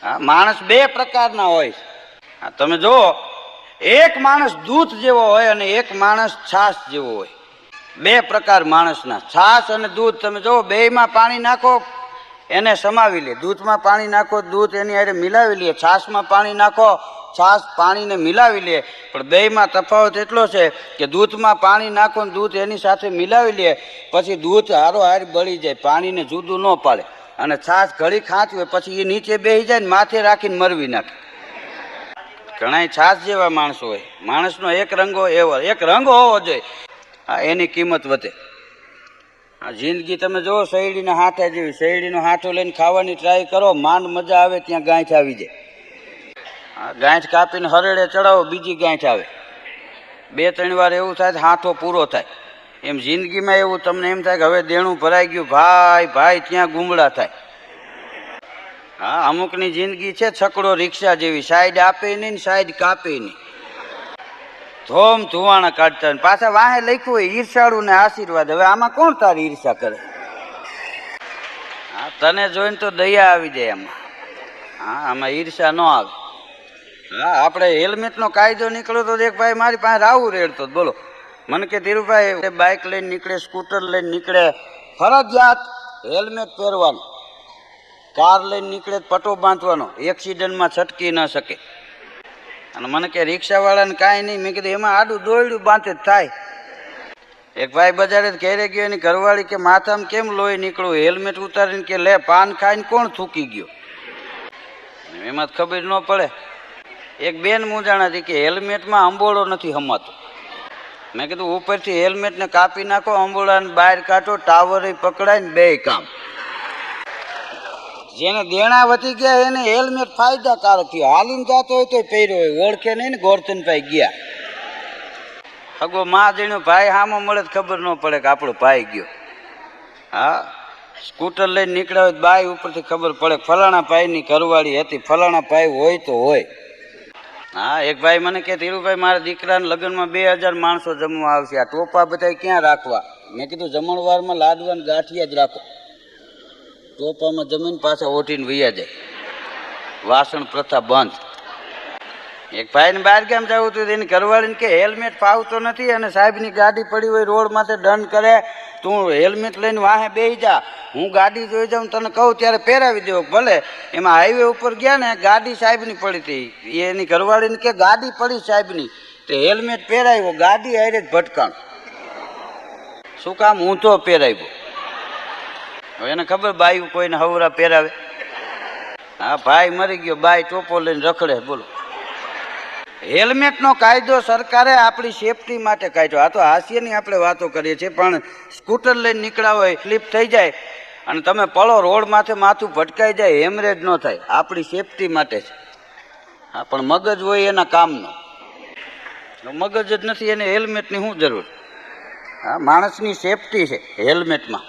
હા, માણસ બે પ્રકારના હોય. હા, તમે જુઓ, એક માણસ દૂધ જેવો હોય અને એક માણસ છાશ જેવો હોય. બે પ્રકાર માણસના, છાશ અને દૂધ. તમે જુઓ, બેયમાં પાણી નાખો એને સમાવી લે, દૂધમાં પાણી નાખો દૂધ એની હારે મિલાવી લે, છાશમાં પાણી નાખો છાશ પાણીને મિલાવી લે. પણ બેયમાં તફાવત એટલો છે કે દૂધમાં પાણી નાખો ને દૂધ એની સાથે મિલાવી લે પછી દૂધ હારોહાર બળી જાય, પાણીને જુદું ન પાડે. અને છાશ ઘડી ખાંચવે પછી એ નીચે બેસી જાય ને માથે રાખીને મરવી નાખે. ઘણા છાશ જેવા માણસો હોય. માણસનો એક રંગો એવો, એક રંગ હોવો જોઈએ, હા, એની કિંમત વધે. આ જિંદગી તમે જુઓ શેરડીના હાથા જેવી. શેરડીનો હાથો લઈને ખાવાની ટ્રાય કરો, માંડ મજા આવે ત્યાં ગાંઠ આવી જાય. હા, ગાંઠ કાપીને હરેડે ચડાવો, બીજી ગાંઠ આવે. 2-3 વાર એવું થાય હાથો પૂરો થાય. એમ જિંદગીમાં એવું તમને એમ થાય કે હવે દેણું ભરાઈ ગયું, ભાઈ ભાઈ ત્યાં ગુમડા થાય. હા, અમુકની જિંદગી છે છકડો રિક્ષા જેવી, સાઈડ આપે નહીં ને સાઈડ કાપે નહીં, ધોમ ધુવાણા કાઢતા. પાછા વાહે લખ્યું હોય ઈર્ષાળુ ને આશીર્વાદ. હવે આમાં કોણ તારી ઈર્ષા કરે? હા, તને જોઈને તો દયા આવી જાય આમાં. હા, આમાં ઈર્ષા ન આવે. હા, આપણે હેલ્મેટનો કાયદો નીકળ્યો તો એક ભાઈ મારી પાસે રાવું રેડતો, બોલો, મને કે ધીરુભાઈ બાઇક લઈને નીકળે, સ્કૂટર લઈને નીકળે, ફરજિયાત હેલ્મેટ પહેરવાનું. કાર લઈને નીકળે પટ્ટો બાંધવાનો, એક્સિડન્ટમાં છટકી ન શકે. અને મને કે રિક્ષાવાળાને કાંઈ નહીં. મેં કીધું એમાં આડું દોયડું બાંધે જ થાય. એક ભાઈ બજારે ઘેરે ગયો, એની ઘરવાળી કે માથામાં કેમ લોહી નીકળ્યું? હેલ્મેટ ઉતારીને કે લે, પાન ખાઈને કોણ થૂકી ગયો? એમાં ખબર ન પડે. એક બેન મૂંઝાણા હતી કે હેલ્મેટમાં અંબોળો નથી હમાતો. મેં કીધું ઉપરથી હેલ્મેટને કાપી નાખો, અંબોળાને બહાર કાઢો, ટાવરે પકડાય ને બે કામ. જેને દેણા વધી ગયા એને હેલ્મેટ ફાયદાકારક થયું. હાલીને જતો હોય તો પહેર્યો હોય, ઓળખે નહીં ને ગોરધન ભાઈ ગયા. હગો માં દેણ્યો ભાઈ હામાં મળે તો ખબર ન પડે કે આપણો ભાઈ ગયો. હા, સ્કૂટર લઈને નીકળ્યા હોય બાઈ ઉપરથી ખબર પડે ફલાણા ભાઈની ઘરવાળી હતી, ફલાણા ભાઈ હોય તો હોય. હા, એક ભાઈ મને કે ધીરુભાઈ મારા દીકરાના લગ્નમાં 2000 માણસો જમવા આવશે, આ ટોપા બધા ક્યાં રાખવા? મેં કીધું જમણવારમાં લાડવાન ગાંઠિયા જ રાખો, ટોપામાં જમીન પાછા ઓઠીને વૈયા જાય, વાસણ પ્રથા બંધ. એક ભાઈને બહાર ગામ જવું હતું, એની ઘરવાળીને કે હેલ્મેટ ફાવતો નથી અને સાહેબની ગાડી પડી હોય રોડ માથે દંડ કરે, તું હેલ્મેટ લઈને વાહે બેસી જા, હું ગાડી જોઈ જાઉં તને કહું ત્યારે પહેરાવી દેવો. ભલે એમાં હાઈવે ઉપર ગયા ને ગાડી સાહેબની પડી હતી, એની ઘરવાળીને કે ગાડી પડી સાહેબની, તો હેલ્મેટ પહેરાવ્યો, ગાડી હારે જ ભટકાણ. શું કામ? હું તો પહેરાવ્યો. હવે એને ખબર બાયું કોઈને હવરા પહેરાવે. હા, ભાઈ મરી ગયો, બાઈ ટોપો લઈને રખડે. બોલો, હેલ્મેટનો કાયદો સરકારે આપણી સેફટી માટે કાઢ્યો. આ તો હાસ્યની આપણે વાતો કરીએ છીએ, પણ સ્કૂટર લઈને નીકળ્યા હોય, સ્લીપ થઈ જાય અને તમે પડો રોડ માથે, માથું ભટકાઈ જાય, હેમરેજ ન થાય, આપણી સેફટી માટે છે. હા, પણ મગજ હોય એના કામનો, મગજ જ નથી એને હેલ્મેટની શું જરૂર? હા, માણસની સેફટી છે હેલ્મેટમાં.